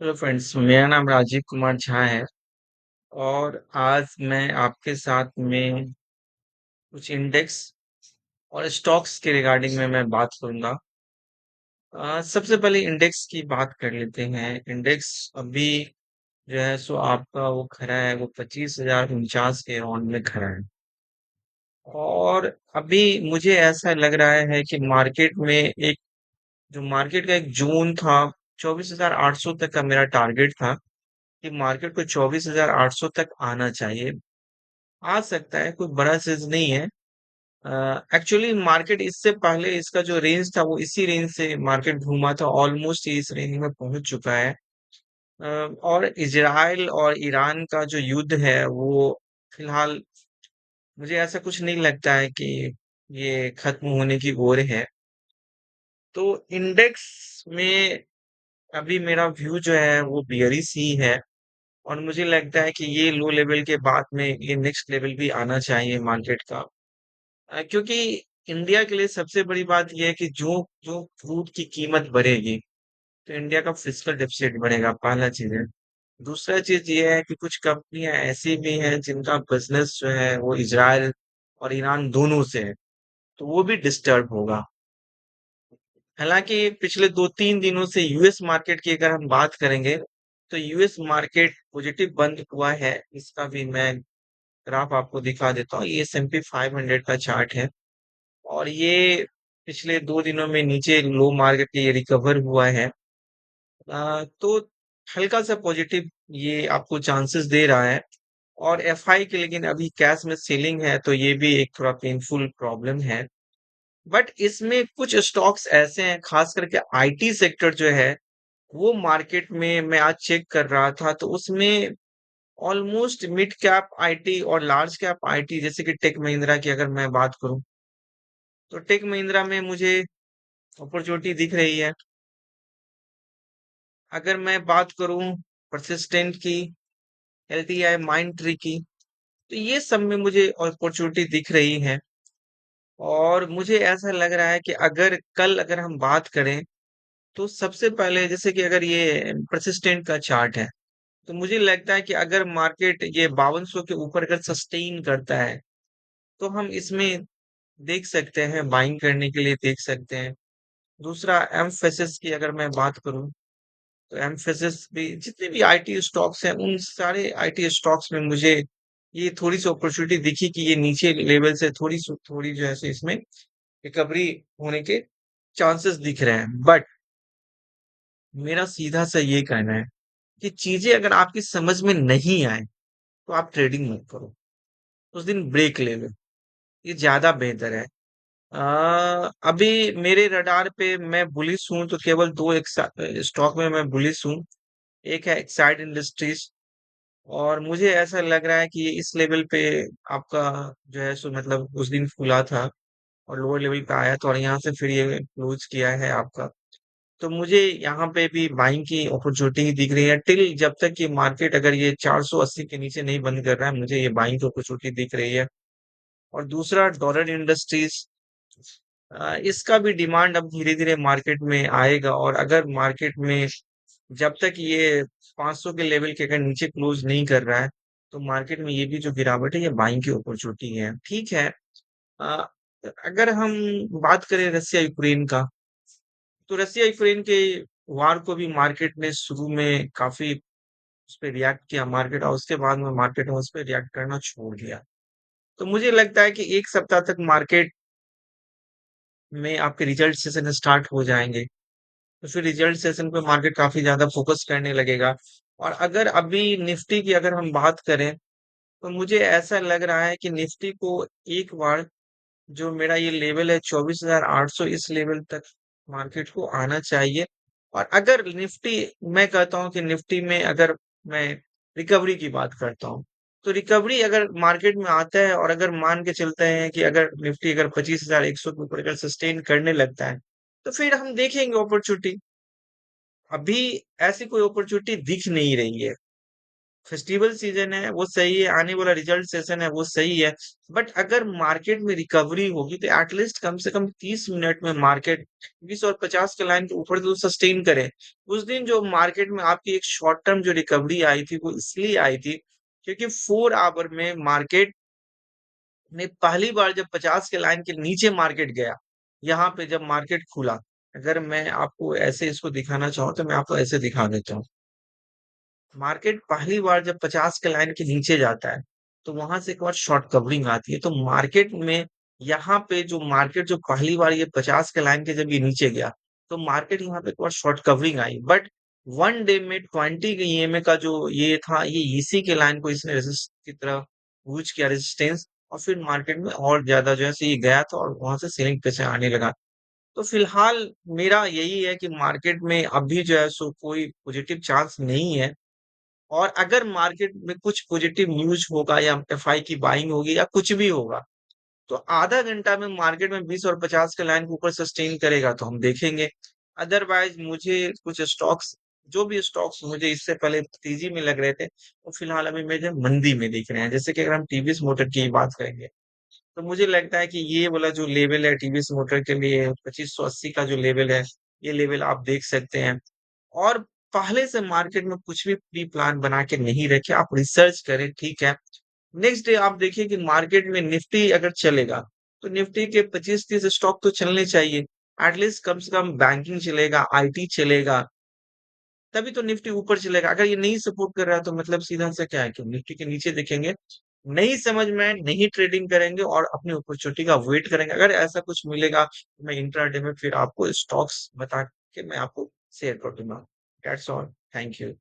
Hello friends, मेरा नाम राजीव कुमार झा है और आज मैं आपके साथ में कुछ इंडेक्स और स्टॉक्स के रिगार्डिंग में मैं बात करूंगा। सबसे पहले इंडेक्स की बात कर लेते हैं। इंडेक्स अभी जो है सो आपका वो खड़ा है, वो 25,049 के राउंड में खड़ा है। और अभी मुझे ऐसा लग रहा है कि मार्केट में एक जो मार्केट का एक जोन था, 24,800 तक का मेरा टारगेट था कि मार्केट को 24,800 तक आना चाहिए। आ सकता है, कोई बड़ा चीज नहीं है। एक्चुअली मार्केट इससे पहले इसका जो रेंज था वो इसी रेंज से मार्केट घूमा था, ऑलमोस्ट इस रेंज में पहुंच चुका है। और इजराइल और ईरान का जो युद्ध है वो फिलहाल मुझे ऐसा कुछ नहीं लगता है कि ये खत्म होने की ओर है। तो इंडेक्स में अभी मेरा व्यू जो है वो बियरिश ही है। और मुझे लगता है कि ये लो लेवल के बाद में ये नेक्स्ट लेवल भी आना चाहिए मार्केट का। क्योंकि इंडिया के लिए सबसे बड़ी बात यह है कि जो जो फ्रूट की कीमत बढ़ेगी तो इंडिया का फिस्कल डेफिसिट बढ़ेगा, पहला चीज है। दूसरा चीज ये है कि कुछ कंपनियां ऐसी भी हैं जिनका बिजनेस जो है वो इजराइल और ईरान दोनों से है, तो वो भी डिस्टर्ब होगा। हालांकि पिछले 2-3 दिनों से यूएस मार्केट की अगर हम बात करेंगे तो यूएस मार्केट पॉजिटिव बंद हुआ है। इसका भी मैं ग्राफ आपको दिखा देता हूँ। ये S&P 500 का चार्ट है और ये पिछले 2 दिनों में नीचे लो मार्केट के ये रिकवर हुआ है। तो हल्का सा पॉजिटिव ये आपको चांसेस दे रहा है। और एफआई के लेकिन अभी कैश में सेलिंग है, तो ये भी एक थोड़ा पेनफुल प्रॉब्लम है। बट इसमें कुछ स्टॉक्स ऐसे हैं, खास करके आईटी सेक्टर जो है वो मार्केट में मैं आज चेक कर रहा था तो उसमें ऑलमोस्ट मिड कैप आईटी और लार्ज कैप आईटी, जैसे कि टेक महिंद्रा की अगर मैं बात करूं तो टेक महिंद्रा में मुझे अपॉर्चुनिटी दिख रही है। अगर मैं बात करूं परसिस्टेंट की, एलटीआई माइंड ट्री की, तो ये सब में मुझे अपॉर्चुनिटी दिख रही है। और मुझे ऐसा लग रहा है कि अगर कल अगर हम बात करें तो सबसे पहले जैसे कि अगर ये परसिस्टेंट का चार्ट है तो मुझे लगता है कि अगर मार्केट ये 5200 के ऊपर अगर सस्टेन करता है तो हम इसमें देख सकते हैं, बाइंग करने के लिए देख सकते हैं। दूसरा एमफेसिस की अगर मैं बात करूं तो एमफेसिस भी, जितने भी आईटी स्टॉक्स हैं उन सारे आईटी स्टॉक्स में मुझे ये थोड़ी सी अपॉर्चुनिटी दिखी कि ये नीचे लेवल से थोड़ी जो है सो इसमें रिकवरी होने के चांसेस दिख रहे हैं। बट मेरा सीधा सा ये कहना है कि चीजें अगर आपकी समझ में नहीं आए तो आप ट्रेडिंग मत करो, उस दिन ब्रेक ले लो, ये ज्यादा बेहतर है। अभी मेरे रडार पे मैं बुलिश हूं तो केवल दो एक स्टॉक में मैं बुलिश हूँ। एक है एक्साइड इंडस्ट्रीज, और मुझे ऐसा लग रहा है कि ये इस लेवल पे आपका जो है सो मतलब उस दिन खुला था और लोअर लेवल पे आया था और यहाँ से फिर ये क्लोज किया है आपका। तो मुझे यहाँ पे भी बाइंग की अपॉर्चुनिटी दिख रही है टिल जब तक कि मार्केट अगर ये 480 के नीचे नहीं बंद कर रहा है, मुझे ये बाइंग की अपॉर्चुनिटी दिख रही है। और दूसरा डॉलर इंडस्ट्रीज, इसका भी डिमांड अब धीरे धीरे मार्केट में आएगा। और अगर मार्केट में जब तक ये 500 के लेवल के अगर नीचे क्लोज नहीं कर रहा है तो मार्केट में ये भी जो गिरावट है ये बाइंग की अपॉर्चुनिटी है। ठीक है। अ, अगर हम बात करें रसिया यूक्रेन का, तो रसिया यूक्रेन के वार को भी मार्केट ने शुरू में काफी उस पर रिएक्ट किया मार्केट, और उसके बाद में मार्केट ने उस पर रिएक्ट करना छोड़ दिया। तो मुझे लगता है कि एक सप्ताह तक मार्केट में आपके रिजल्ट सेशन स्टार्ट हो जाएंगे, तो फिर रिजल्ट सेशन पे मार्केट काफी ज्यादा फोकस करने लगेगा। और अगर अभी निफ्टी की अगर हम बात करें तो मुझे ऐसा लग रहा है कि निफ्टी को एक बार जो मेरा ये लेवल है 24,800, इस लेवल तक मार्केट को आना चाहिए। और अगर निफ्टी, मैं कहता हूं कि निफ्टी में अगर मैं रिकवरी की बात करता हूं तो रिकवरी अगर मार्केट में आता है और अगर मान के चलते हैं कि अगर निफ्टी अगर 25,100 के ऊपर अगर सस्टेन करने लगता है तो फिर हम देखेंगे अपॉर्चुनिटी। अभी ऐसी कोई अपॉर्चुनिटी दिख नहीं रही है। फेस्टिवल सीजन है वो सही है, आने वाला रिजल्ट सेशन है वो सही है। बट अगर मार्केट में रिकवरी होगी तो एटलीस्ट कम से कम 30 मिनट में मार्केट 20 और 50 के लाइन के ऊपर तो सस्टेन करे। उस दिन जो मार्केट में आपकी एक शॉर्ट टर्म जो रिकवरी आई थी वो इसलिए आई थी क्योंकि 4 आवर में मार्केट ने पहली बार जब 50 के लाइन के नीचे मार्केट गया, यहाँ पे जब मार्केट खुला, अगर मैं आपको ऐसे इसको दिखाना चाहूँ तो मैं आपको ऐसे दिखा देता हूँ। मार्केट पहली बार जब 50 के लाइन के नीचे जाता है, तो वहां से एक बार शॉर्ट कवरिंग आती है। तो मार्केट में यहाँ पे जो मार्केट जो पहली बार ये 50 के लाइन के जब ये नीचे गया, तो मार्केट यहाँ पे एक बार शॉर्ट कवरिंग आई। बट वन डे में 20 के ईएमए का जो ये था, ये इसी के लाइन को इसने रेजिस्ट की तरह यूज किया रेजिस्टेंस, और फिर मार्केट में और ज्यादा जो है सो ये गया था और वहां से सेलिंग प्रेशर आने लगा। तो फिलहाल मेरा यही है कि मार्केट में अभी जो है सो कोई पॉजिटिव चांस नहीं है। और अगर मार्केट में कुछ पॉजिटिव न्यूज होगा या एफआई की बाइंग होगी या कुछ भी होगा, तो आधा घंटा में मार्केट में 20 और 50 के लाइन के ऊपर सस्टेन करेगा तो हम देखेंगे। अदरवाइज मुझे कुछ स्टॉक्स, जो भी स्टॉक्स मुझे इससे पहले तेजी में लग रहे थे, वो फिलहाल अभी मुझे मंदी में दिख रहे हैं। जैसे कि अगर हम टीवीएस मोटर की बात करेंगे, तो मुझे लगता है कि ये वाला जो लेवल है टीवीएस मोटर के लिए 2580 का जो लेवल है, ये लेवल आप देख सकते हैं। और पहले से मार्केट में कुछ भी प्री प्लान बना के नहीं रखे, आप रिसर्च करें, ठीक है। नेक्स्ट डे आप देखिए कि मार्केट में निफ्टी अगर चलेगा, तो निफ्टी के 25-30 स्टॉक तो चलने चाहिए। एटलीस्ट कम से कम बैंकिंग चलेगा, आईटी चलेगा, तभी तो निफ्टी ऊपर चलेगा। अगर ये नहीं सपोर्ट कर रहा है तो मतलब सीधा सा क्या है कि निफ्टी के नीचे देखेंगे, नहीं समझ में आए, नहीं ट्रेडिंग करेंगे और अपनी अपॉर्चुनिटी का वेट करेंगे। अगर ऐसा कुछ मिलेगा तो मैं इंट्राडे में फिर आपको स्टॉक्स बता के मैं आपको शेयर कर दूंगा। That's all. Thank you.